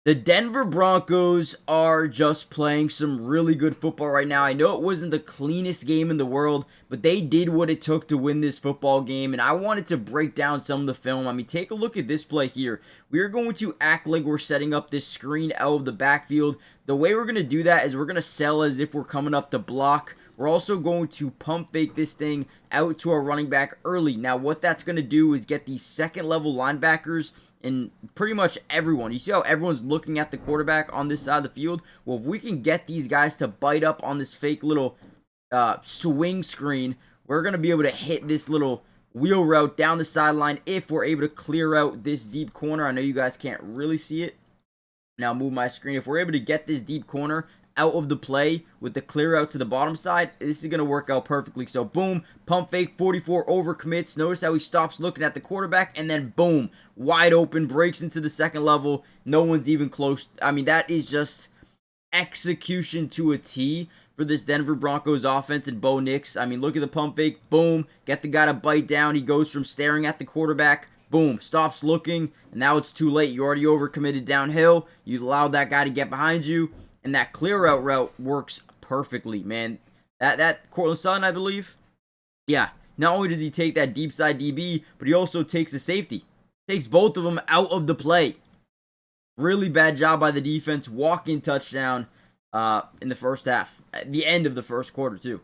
The Denver Broncos are just playing some really good football right now. I know it wasn't the cleanest game in the world, but they did what it took to win this football game, and I wanted to break down some of the film. I mean, take a look at this play here. We are going to act like we're setting up this screen out of the backfield. The way we're going to do that is we're going to sell as if we're coming up to block. We're also going to pump fake this thing out to our running back early. Now, what that's going to do is get these second level linebackers and pretty much everyone. You see how everyone's looking at the quarterback on this side of the field? Well, if we can get these guys to bite up on this fake little swing screen, we're going to be able to hit this little wheel route down the sideline if we're able to clear out this deep corner. I know you guys can't really see it. Now move my screen. If we're able to get this deep corner out of the play with the clear out to the bottom side, this is going to work out perfectly. So boom, pump fake, 44 over commits. Notice how he stops looking at the quarterback, and then boom, wide open, breaks into the second level. No one's even close. I mean, that is just execution to a T for this Denver Broncos offense and Bo Nix. I mean, look at the pump fake, boom, get the guy to bite down. He goes from staring at the quarterback, boom, stops looking, and now it's too late. You already overcommitted downhill. You allowed that guy to get behind you. And that clear out route works perfectly, man. That Cortland Sutton, I believe. Yeah, not only does he take that deep side DB, but he also takes the safety. Takes both of them out of the play. Really bad job by the defense. Walk-in touchdown in the first half. At the end of the first quarter, too.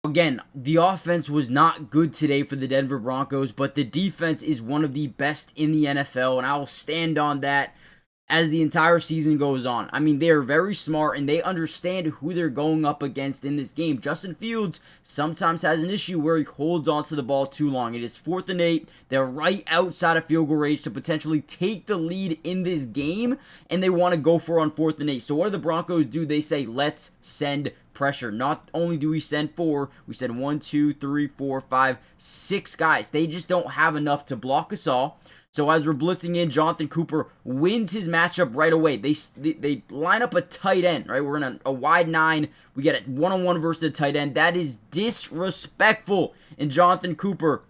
Again, the offense was not good today for the Denver Broncos, but the defense is one of the best in the NFL, and I will stand on that as the entire season goes on. I mean, they're very smart and they understand who they're going up against in this game. Justin Fields sometimes has an issue where he holds onto the ball too long. It is 4th and 8. They're right outside of field goal range to potentially take the lead in this game, and they want to go for on 4th and 8. So what do the Broncos do? They say, let's send pressure. Not only do we send 4, we send 1, 2, 3, 4, 5, 6 guys. They just don't have enough to block us all. So as we're blitzing in, Jonathan Cooper wins his matchup right away. They line up a tight end, right? We're in a wide 9. We get a one-on-one versus a tight end. That is disrespectful. And Jonathan Cooper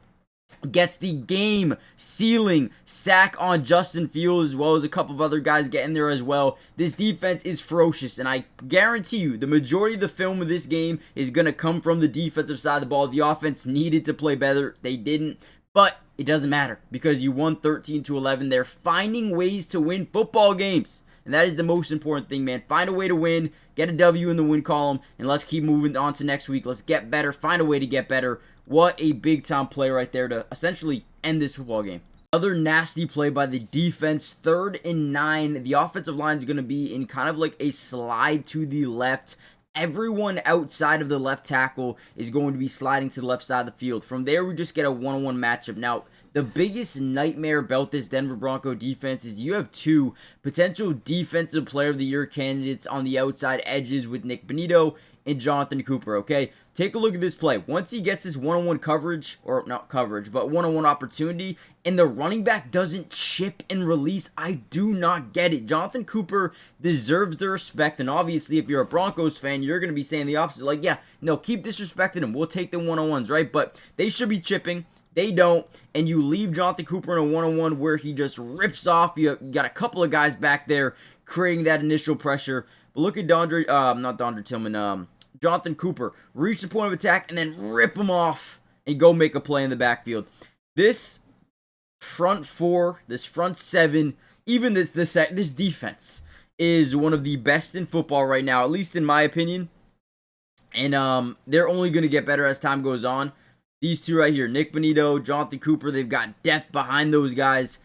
gets the game-sealing sack on Justin Fields, as well as a couple of other guys getting there as well. This defense is ferocious, and I guarantee you the majority of the film of this game is going to come from the defensive side of the ball. The offense needed to play better. They didn't. But it doesn't matter because you won 13-11. They're finding ways to win football games. And that is the most important thing, man. Find a way to win. Get a W in the win column. And let's keep moving on to next week. Let's get better. Find a way to get better. What a big-time play right there to essentially end this football game. Another nasty play by the defense. 3rd and 9. The offensive line is going to be in kind of like a slide to the left. Everyone outside of the left tackle is going to be sliding to the left side of the field. From there, we just get a one-on-one matchup. Now, the biggest nightmare about this Denver Bronco defense is you have 2 potential Defensive Player of the Year candidates on the outside edges with Nick Bonito and Jonathan Cooper, okay? Take a look at this play. Once he gets his one-on-one coverage, or not coverage, but one-on-one opportunity, and the running back doesn't chip and release, I do not get it. Jonathan Cooper deserves the respect, and obviously if you're a Broncos fan, you're going to be saying the opposite. Like, yeah, no, keep disrespecting him. We'll take the one-on-ones, right? But they should be chipping. They don't, and you leave Jonathan Cooper in a one-on-one where he just rips off. You got a couple of guys back there creating that initial pressure. But look at Jonathan Cooper, reach the point of attack and then rip him off and go make a play in the backfield. This front 4, this front 7, even this defense is one of the best in football right now, at least in my opinion. And they're only going to get better as time goes on. These 2 right here, Nick Bonito, Jonathan Cooper, they've got depth behind those guys.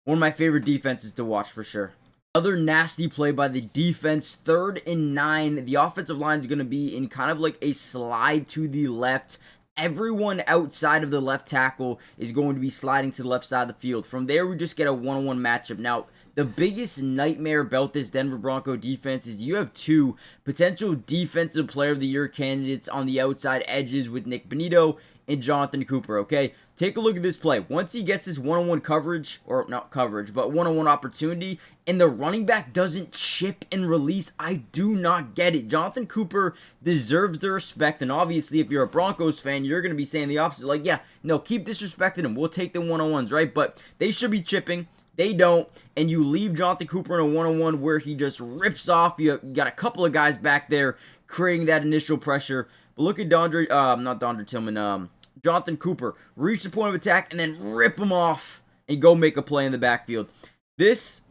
One of my favorite defenses to watch for sure. Another nasty play by the defense. 3rd and 9. The offensive line is going to be in kind of like a slide to the left. Everyone outside of the left tackle is going to be sliding to the left side of the field. From there, we just get a one-on-one matchup. Now, the biggest nightmare about this Denver Bronco defense is you have 2 potential Defensive Player of the Year candidates on the outside edges with Nick Bonito and Jonathan Cooper, okay? Take a look at this play. Once he gets his one-on-one coverage, or not coverage, but one-on-one opportunity, and the running back doesn't chip and release, I do not get it. Jonathan Cooper deserves the respect, and obviously if you're a Broncos fan, you're going to be saying the opposite. Like, yeah, no, keep disrespecting him. We'll take the one-on-ones, right? But they should be chipping. They don't, and you leave Jonathan Cooper in a one-on-one where he just rips off. You got a couple of guys back there creating that initial pressure. But look at not Dondre Tillman, Jonathan Cooper. Reach the point of attack and then rip him off and go make a play in the backfield. This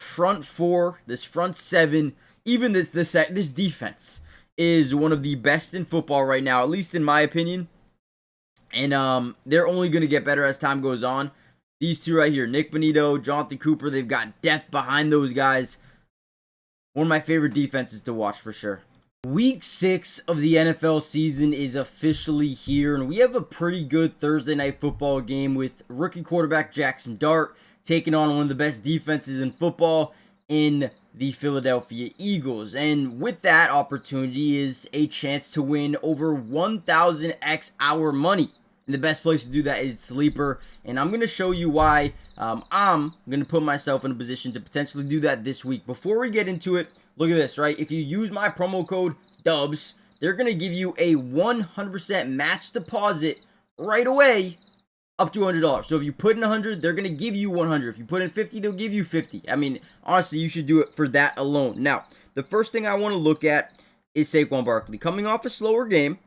front four, this front seven, even this defense is one of the best in football right now, at least in my opinion. And they're only going to get better as time goes on. These two right here, Nick Bonito, Jonathan Cooper, they've got depth behind those guys. One of my favorite defenses to watch for sure. Week 6 of the NFL season is officially here, and we have a pretty good Thursday night football game with rookie quarterback Jackson Dart taking on one of the best defenses in football in the Philadelphia Eagles. And with that opportunity is a chance to win over 1,000x our money. And the best place to do that is Sleeper. And I'm going to show you why I'm going to put myself in a position to potentially do that this week. Before we get into it, look at this, right? If you use my promo code DUBS, they're going to give you a 100% match deposit right away up to $100. So if you put in 100, they're going to give you 100. If you put in 50, they'll give you 50. I mean, honestly, you should do it for that alone. Now, the first thing I want to look at is Saquon Barkley. Coming off a slower game,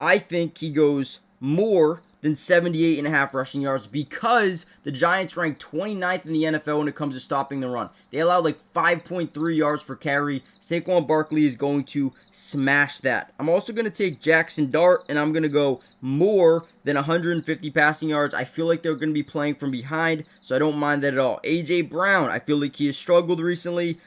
I think he goes more than 78.5 rushing yards because the Giants rank 29th in the NFL when it comes to stopping the run. They allow like 5.3 yards per carry. Saquon Barkley is going to smash that. I'm also going to take Jackson Dart, and I'm going to go more than 150 passing yards. I feel like they're going to be playing from behind, so I don't mind that at all. A.J. Brown, I feel like he has struggled recently.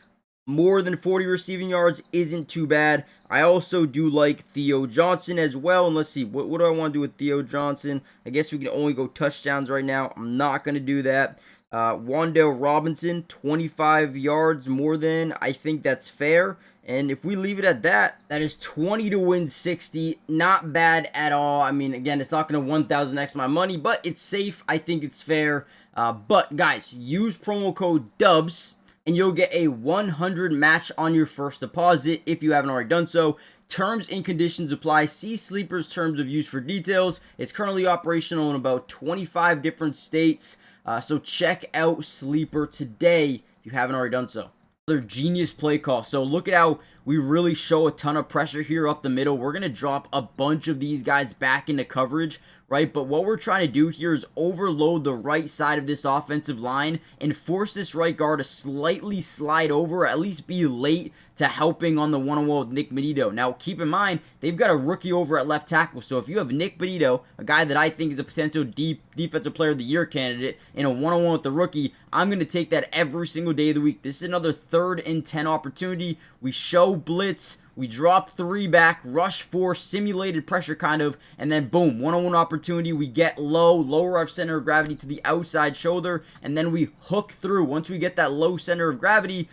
More than 40 receiving yards isn't too bad. I also do like Theo Johnson as well. And let's see, what do I want to do with Theo Johnson? I guess we can only go touchdowns right now. I'm not going to do that. Wan'Dale Robinson, 25 yards more than. I think that's fair. And if we leave it at that, that is 20 to win 60. Not bad at all. I mean, again, it's not going to 1,000x my money, but it's safe. I think it's fair. But guys, use promo code DUBS. And you'll get a 100 match on your first deposit if you haven't already done so. Terms and conditions apply. See Sleeper's terms of use for details. It's currently operational in about 25 different states. So check out Sleeper today if you haven't already done so. Another genius play call. So look at how we really show a ton of pressure here up the middle. We're going to drop a bunch of these guys back into coverage, right? But what we're trying to do here is overload the right side of this offensive line and force this right guard to slightly slide over, or at least be late to helping on the one-on-one with Nick Bonito. Now, keep in mind, they've got a rookie over at left tackle. So if you have Nick Bonito, a guy that I think is a potential defensive player of the year candidate, in a one-on-one with the rookie, I'm going to take that every single day of the week. This is another 3rd and 10 opportunity. We show blitz, we drop 3 back, rush 4, simulated pressure kind of, and then boom, one-on-one opportunity. We get low, lower our center of gravity to the outside shoulder, and then we hook through. Once we get that low center of gravity,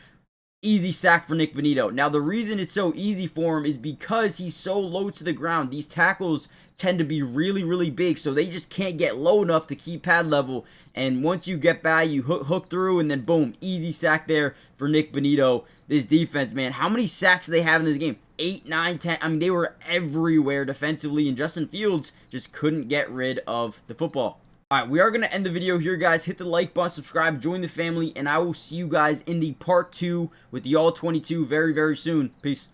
easy sack for Nick Bonito. Now, the reason it's so easy for him is because he's so low to the ground. These tackles tend to be really, really big, so they just can't get low enough to keep pad level. And once you get by, you hook through, and then boom, easy sack there for Nick Bonito. This defense, man, how many sacks do they have in this game? 8, 9, 10. I mean, they were everywhere defensively, and Justin Fields just couldn't get rid of the football. Alright, we are going to end the video here, guys. Hit the like button, subscribe, join the family, and I will see you guys in the part 2 with the All-22 very, very soon. Peace.